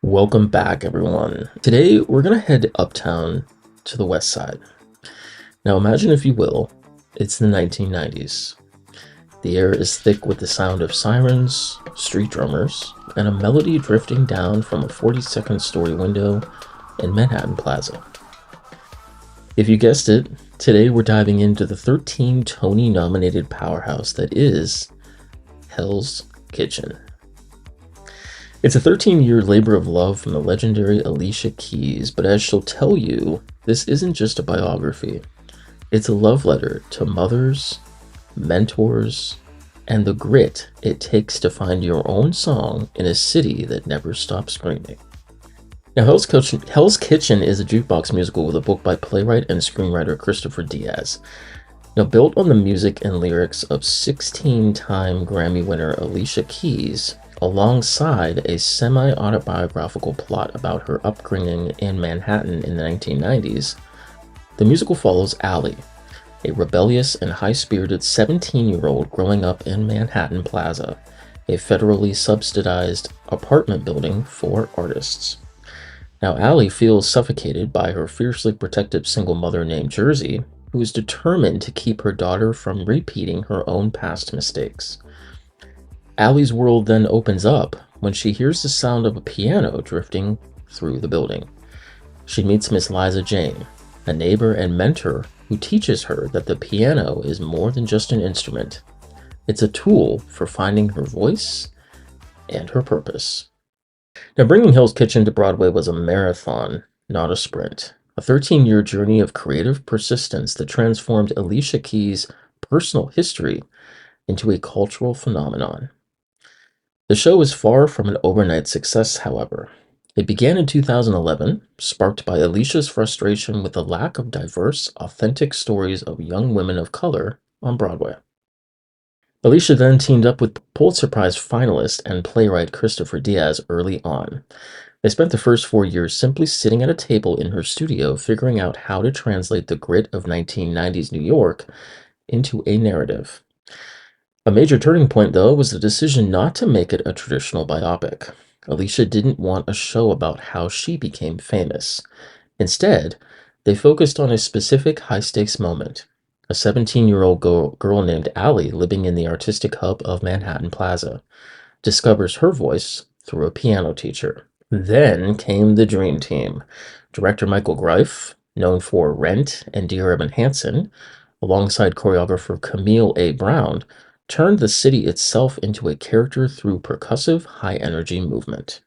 Welcome back, everyone. Today, we're going to head uptown to the west side. Now, imagine, if you will, it's the 1990s. The air is thick with the sound of sirens, street drummers, and a melody drifting down from a 42nd story window in Manhattan Plaza. If you guessed it, today we're diving into the 13 Tony nominated powerhouse that is Hell's Kitchen. It's a 13-year labor of love from the legendary Alicia Keys, but as she'll tell you, this isn't just a biography. It's a love letter to mothers, mentors, and the grit it takes to find your own song in a city that never stops screaming. Now, Hell's Kitchen is a jukebox musical with a book by playwright and screenwriter Christopher Diaz. Now, built on the music and lyrics of 16-time Grammy winner Alicia Keys, alongside a semi-autobiographical plot about her upbringing in Manhattan in the 1990s, the musical follows Allie, a rebellious and high-spirited 17-year-old growing up in Manhattan Plaza, a federally subsidized apartment building for artists. Now, Allie feels suffocated by her fiercely protective single mother named Jersey, who is determined to keep her daughter from repeating her own past mistakes. Allie's world then opens up when she hears the sound of a piano drifting through the building. She meets Miss Liza Jane, a neighbor and mentor who teaches her that the piano is more than just an instrument. It's a tool for finding her voice and her purpose. Now, bringing Hell's Kitchen to Broadway was a marathon, not a sprint. A 13-year journey of creative persistence that transformed Alicia Keys' personal history into a cultural phenomenon. The show is far from an overnight success, however. It began in 2011, sparked by Alicia's frustration with the lack of diverse, authentic stories of young women of color on Broadway. Alicia then teamed up with Pulitzer Prize finalist and playwright Christopher Diaz early on. They spent the first 4 years simply sitting at a table in her studio, figuring out how to translate the grit of 1990s New York into a narrative. A major turning point, though, was the decision not to make it a traditional biopic. Alicia didn't want a show about how she became famous. Instead, they focused on a specific high-stakes moment. A 17-year-old girl named Allie, living in the artistic hub of Manhattan Plaza, discovers her voice through a piano teacher. Then came the dream team. Director Michael Greif, known for Rent and Dear Evan Hansen, alongside choreographer Camille A. Brown, turned the city itself into a character through percussive, high-energy movement.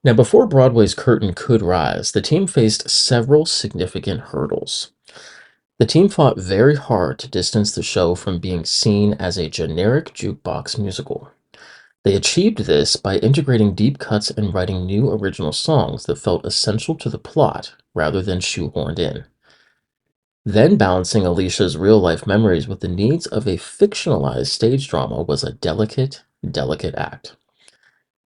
Now, before Broadway's curtain could rise, the team faced several significant hurdles. The team fought very hard to distance the show from being seen as a generic jukebox musical. They achieved this by integrating deep cuts and writing new original songs that felt essential to the plot rather than shoehorned in. Then balancing Alicia's real-life memories with the needs of a fictionalized stage drama was a delicate, delicate act.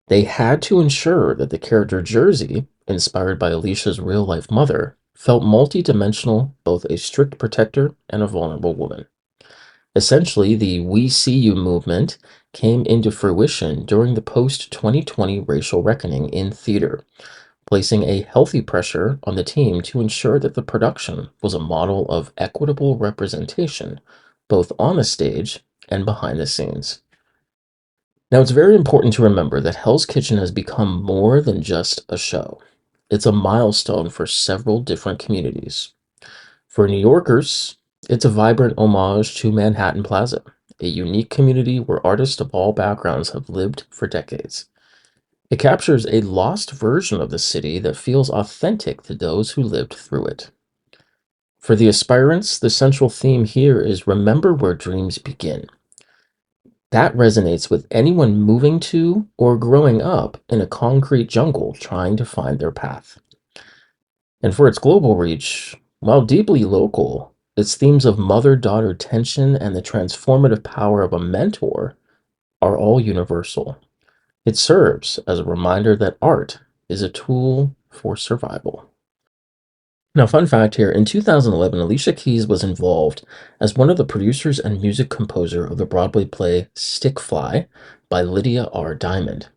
They had to ensure that the character Jersey, inspired by Alicia's real-life mother, felt multi-dimensional, both a strict protector and a vulnerable woman. Essentially, the We See You movement came into fruition during the post-2020 racial reckoning in theater, placing a healthy pressure on the team to ensure that the production was a model of equitable representation, both on the stage and behind the scenes. Now, it's very important to remember that Hell's Kitchen has become more than just a show. It's a milestone for several different communities. For New Yorkers, it's a vibrant homage to Manhattan Plaza, a unique community where artists of all backgrounds have lived for decades. It captures a lost version of the city that feels authentic to those who lived through it. For the aspirants, the central theme here is remember where dreams begin. That resonates with anyone moving to or growing up in a concrete jungle trying to find their path. And for its global reach, while deeply local, its themes of mother-daughter tension and the transformative power of a mentor are all universal. It serves as a reminder that art is a tool for survival. Now, fun fact here, in 2011, Alicia Keys was involved as one of the producers and music composer of the Broadway play Stick Fly by Lydia R. Diamond.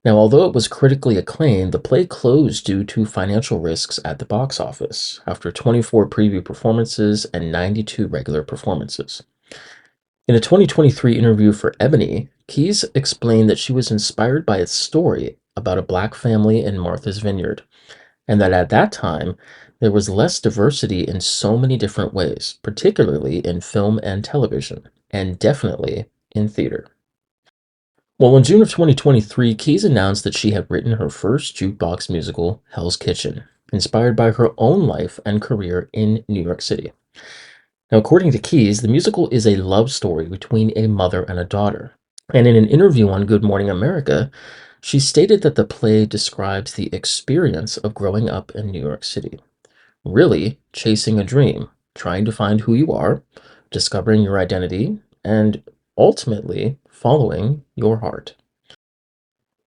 Now, although it was critically acclaimed, the play closed due to financial risks at the box office after 24 preview performances and 92 regular performances. In a 2023 interview for Ebony, Keyes explained that she was inspired by a story about a black family in Martha's Vineyard, and that at that time, there was less diversity in so many different ways, particularly in film and television, and definitely in theater. Well, in June of 2023, Keyes announced that she had written her first jukebox musical, Hell's Kitchen, inspired by her own life and career in New York City. Now, according to Keyes, the musical is a love story between a mother and a daughter. And in an interview on Good Morning America, she stated that the play describes the experience of growing up in New York City, really chasing a dream, trying to find who you are, discovering your identity, and ultimately following your heart.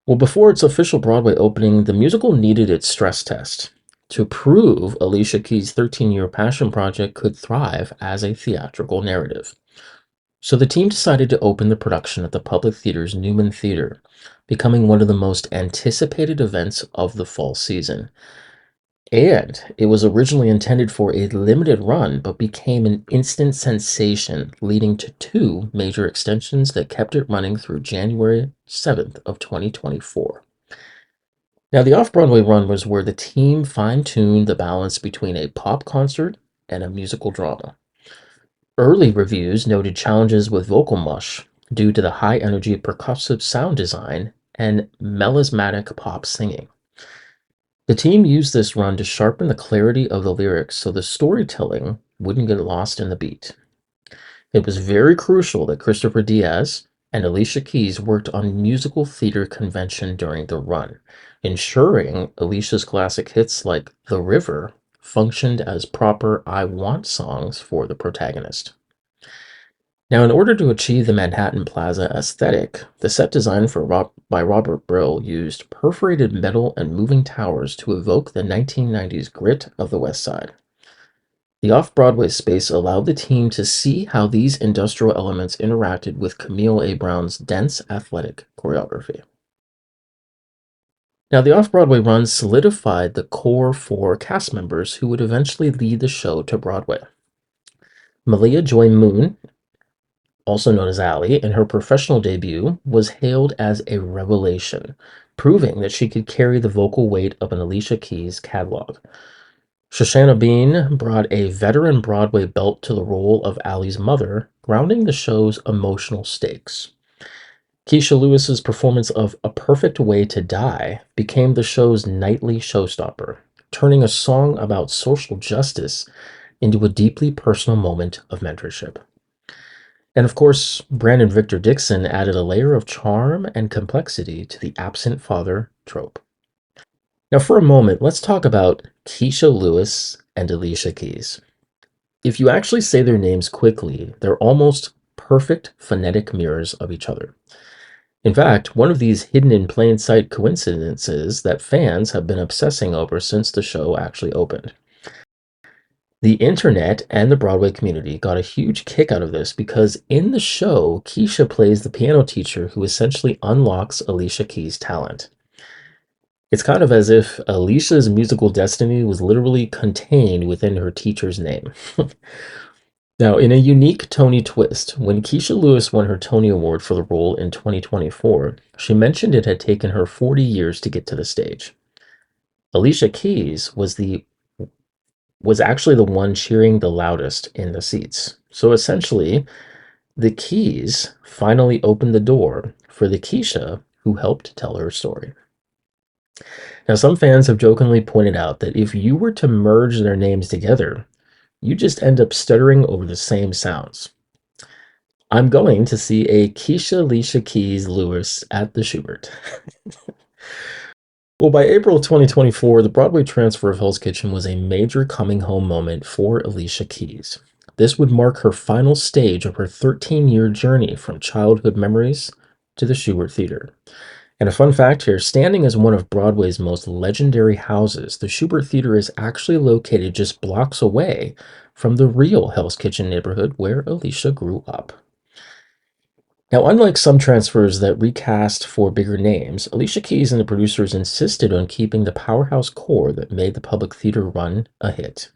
Well, before its official Broadway opening, the musical needed its stress test to prove Alicia Keys' 13-year passion project could thrive as a theatrical narrative. So the team decided to open the production at the Public Theater's Newman Theater, becoming one of the most anticipated events of the fall season. And it was originally intended for a limited run, but became an instant sensation, leading to two major extensions that kept it running through January 7th of 2024. Now, the off-Broadway run was where the team fine-tuned the balance between a pop concert and a musical drama. Early reviews noted challenges with vocal mush due to the high-energy percussive sound design and melismatic pop singing. The team used this run to sharpen the clarity of the lyrics so the storytelling wouldn't get lost in the beat. It was very crucial that Christopher Diaz and Alicia Keys worked on musical theater convention during the run, ensuring Alicia's classic hits like The River functioned as proper I Want songs for the protagonist. Now, in order to achieve the Manhattan Plaza aesthetic, the set design by Robert Brill used perforated metal and moving towers to evoke the 1990s grit of the West Side. The off-Broadway space allowed the team to see how these industrial elements interacted with Camille A. Brown's dense athletic choreography. Now, the off-Broadway run solidified the core four cast members who would eventually lead the show to Broadway. Malia Joy Moon, also known as Ally, in her professional debut, was hailed as a revelation, proving that she could carry the vocal weight of an Alicia Keys catalog. Shoshana Bean brought a veteran Broadway belt to the role of Ally's mother, grounding the show's emotional stakes. Keisha Lewis's performance of A Perfect Way to Die became the show's nightly showstopper, turning a song about social justice into a deeply personal moment of mentorship. And of course, Brandon Victor Dixon added a layer of charm and complexity to the absent father trope. Now, for a moment, let's talk about Keisha Lewis and Alicia Keys. If you actually say their names quickly, they're almost perfect phonetic mirrors of each other. In fact, one of these hidden in plain sight coincidences that fans have been obsessing over since the show actually opened. The internet and the Broadway community got a huge kick out of this because in the show, Keisha plays the piano teacher who essentially unlocks Alicia Keys' talent. It's kind of as if Alicia's musical destiny was literally contained within her teacher's name. Now, in a unique Tony twist, when Keisha Lewis won her Tony Award for the role in 2024, she mentioned it had taken her 40 years to get to the stage. Alicia Keys was actually the one cheering the loudest in the seats. So essentially, the Keys finally opened the door for the Keisha who helped tell her story. Now, some fans have jokingly pointed out that if you were to merge their names together, you just end up stuttering over the same sounds. I'm going to see a Keisha Alicia Keys Lewis at the Schubert. Well, by April 2024, the Broadway transfer of Hell's Kitchen was a major coming home moment for Alicia Keys. This would mark her final stage of her 13-year journey from childhood memories to the Schubert Theater. And a fun fact here, standing as one of Broadway's most legendary houses, the Schubert Theater is actually located just blocks away from the real Hell's Kitchen neighborhood where Alicia grew up. Now, unlike some transfers that recast for bigger names, Alicia Keys and the producers insisted on keeping the powerhouse core that made the public theater run a hit.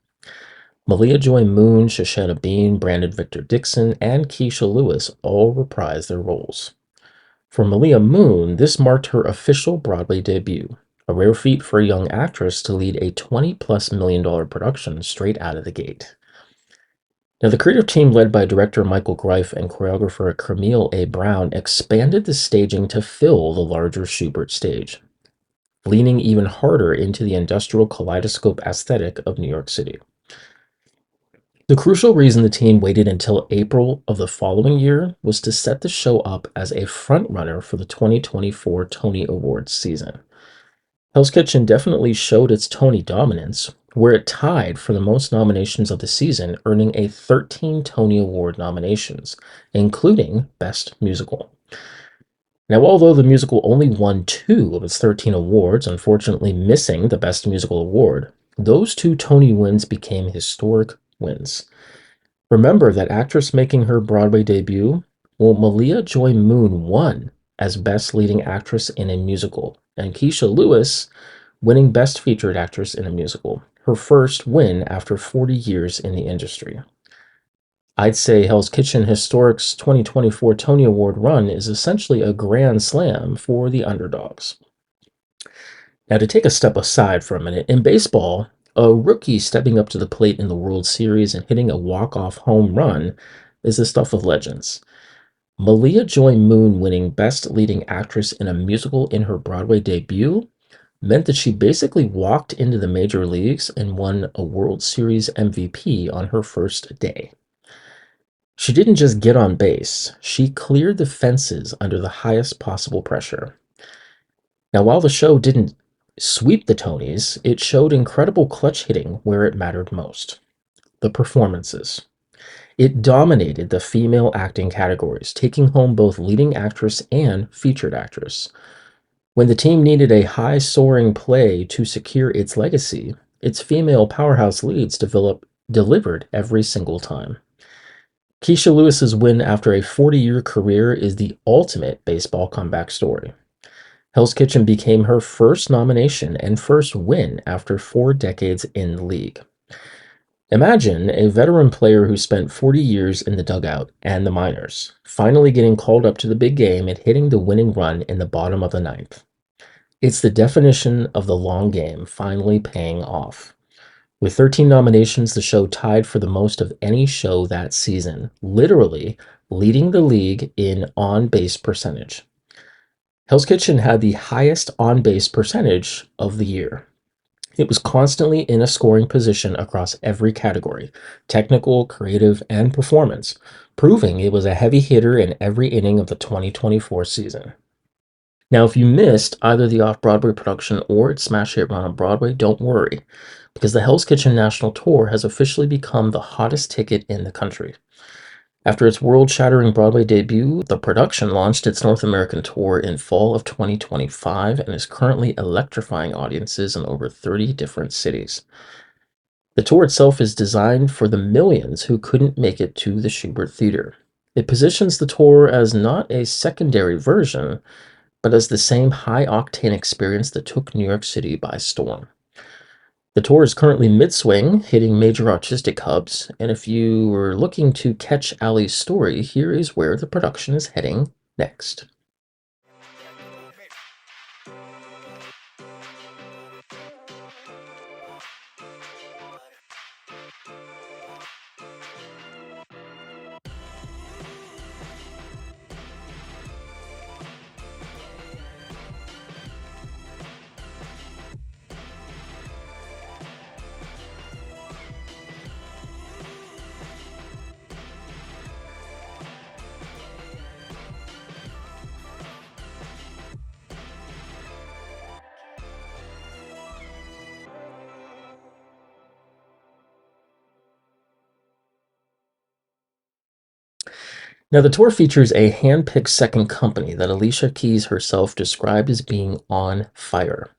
Malia Joy Moon, Shoshana Bean, Brandon Victor Dixon, and Keisha Lewis all reprised their roles. For Malia Moon, this marked her official Broadway debut, a rare feat for a young actress to lead a $20+ million production straight out of the gate. Now, the creative team, led by director Michael Greif and choreographer Camille A. Brown, expanded the staging to fill the larger Shubert stage, leaning even harder into the industrial kaleidoscope aesthetic of New York City. The crucial reason the team waited until April of the following year was to set the show up as a frontrunner for the 2024 Tony Awards season. Hell's Kitchen definitely showed its Tony dominance, where it tied for the most nominations of the season, earning 13 Tony Award nominations, including Best Musical. Now, although the musical only won 2 of its 13 awards, unfortunately missing the Best Musical award, those 2 Tony wins became historic wins. Remember that actress making her Broadway debut? Well, Malia Joy Moon won as Best Leading Actress in a Musical, and Keisha Lewis winning Best Featured Actress in a Musical, her first win after 40 years in the industry. I'd say Hell's Kitchen Historic's 2024 Tony Award run is essentially a grand slam for the underdogs. Now, to take a step aside for a minute, in baseball, a rookie stepping up to the plate in the World Series and hitting a walk-off home run is the stuff of legends. Malia Joy Moon winning Best Leading Actress in a Musical in her Broadway debut meant that she basically walked into the major leagues and won a World Series MVP on her first day. She didn't just get on base, she cleared the fences under the highest possible pressure. Now, while the show didn't sweep the Tonys, it showed incredible clutch hitting where it mattered most: the performances. It dominated the female acting categories, taking home both leading actress and featured actress. When the team needed a high soaring play to secure its legacy, its female powerhouse leads delivered every single time. Keisha Lewis's win after a 40-year career is the ultimate baseball comeback story. Hell's Kitchen became her first nomination and first win after 4 decades in the league. Imagine a veteran player who spent 40 years in the dugout and the minors, finally getting called up to the big game and hitting the winning run in the bottom of the ninth. It's the definition of the long game finally paying off. With 13 nominations, the show tied for the most of any show that season, literally leading the league in on-base percentage. Hell's Kitchen had the highest on-base percentage of the year. It was constantly in a scoring position across every category: technical, creative, and performance, proving it was a heavy hitter in every inning of the 2024 season. Now, if you missed either the off-Broadway production or its smash hit run on Broadway, don't worry, because the Hell's Kitchen National Tour has officially become the hottest ticket in the country. After its world-shattering Broadway debut, the production launched its North American tour in fall of 2025 and is currently electrifying audiences in over 30 different cities. The tour itself is designed for the millions who couldn't make it to the Shubert Theater. It positions the tour as not a secondary version, but as the same high-octane experience that took New York City by storm. The tour is currently mid-swing, hitting major artistic hubs, and if you were looking to catch Ali's story, here is where the production is heading next. Now, the tour features a hand-picked second company that Alicia Keys herself described as being on fire.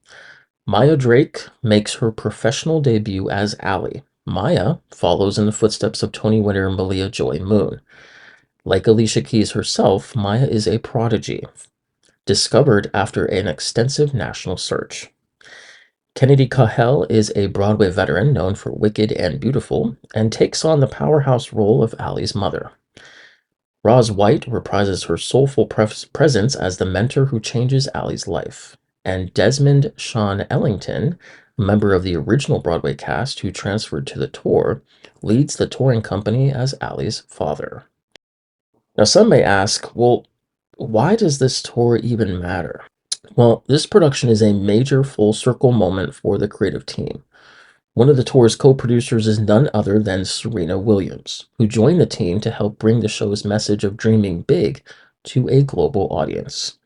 Maya Drake makes her professional debut as Ali. Maya follows in the footsteps of Tony winner Malia Joy Moon. Like Alicia Keys herself, Maya is a prodigy, discovered after an extensive national search. Kennedy Cahill is a Broadway veteran known for Wicked and Beautiful, and takes on the powerhouse role of Allie's mother. Roz White reprises her soulful presence as the mentor who changes Allie's life. And Desmond Sean Ellington, a member of the original Broadway cast who transferred to the tour, leads the touring company as Allie's father. Now, some may ask, well, why does this tour even matter? Well, this production is a major full circle moment for the creative team. One of the tour's co-producers is none other than Serena Williams, who joined the team to help bring the show's message of dreaming big to a global audience.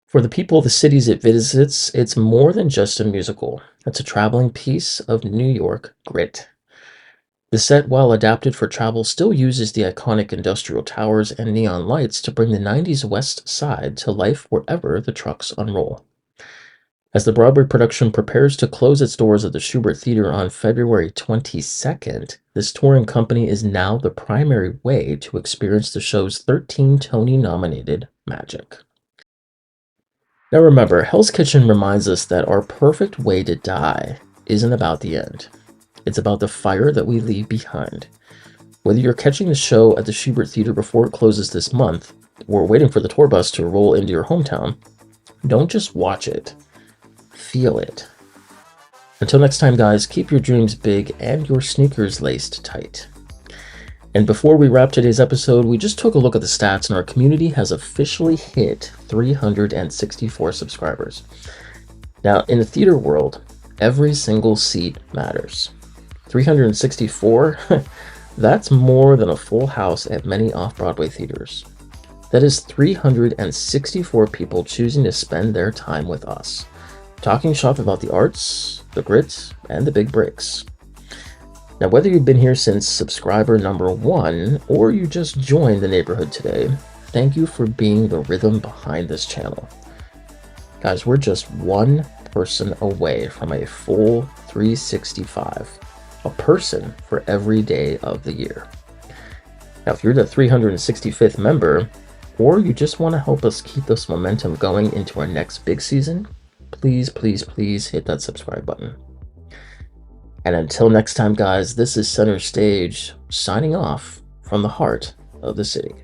For the people of the cities it visits, it's more than just a musical. It's a traveling piece of New York grit. The set, while adapted for travel, still uses the iconic industrial towers and neon lights to bring the 90s West Side to life wherever the trucks unroll. As the Broadway production prepares to close its doors at the Shubert Theater on February 22nd, this touring company is now the primary way to experience the show's 13 Tony-nominated magic. Now remember, Hell's Kitchen reminds us that our perfect way to die isn't about the end. It's about the fire that we leave behind. Whether you're catching the show at the Shubert Theater before it closes this month, or waiting for the tour bus to roll into your hometown, don't just watch it. Feel it. Until next time, guys, keep your dreams big and your sneakers laced tight. And before we wrap today's episode, we just took a look at the stats, and our community has officially hit 364 subscribers. Now, in the theater world, every single seat matters. 364? That's more than a full house at many off-Broadway theaters. That is 364 people choosing to spend their time with us, talking shop about the arts, the grit, and the big breaks. Now, whether you've been here since subscriber number 1 or you just joined the neighborhood today, thank you for being the rhythm behind this channel. Guys, we're just one person away from a full 365, a person for every day of the year. Now, if you're the 365th member, or you just want to help us keep this momentum going into our next big season, please, please, please hit that subscribe button. And until next time, guys, this is Center Stage signing off from the heart of the city.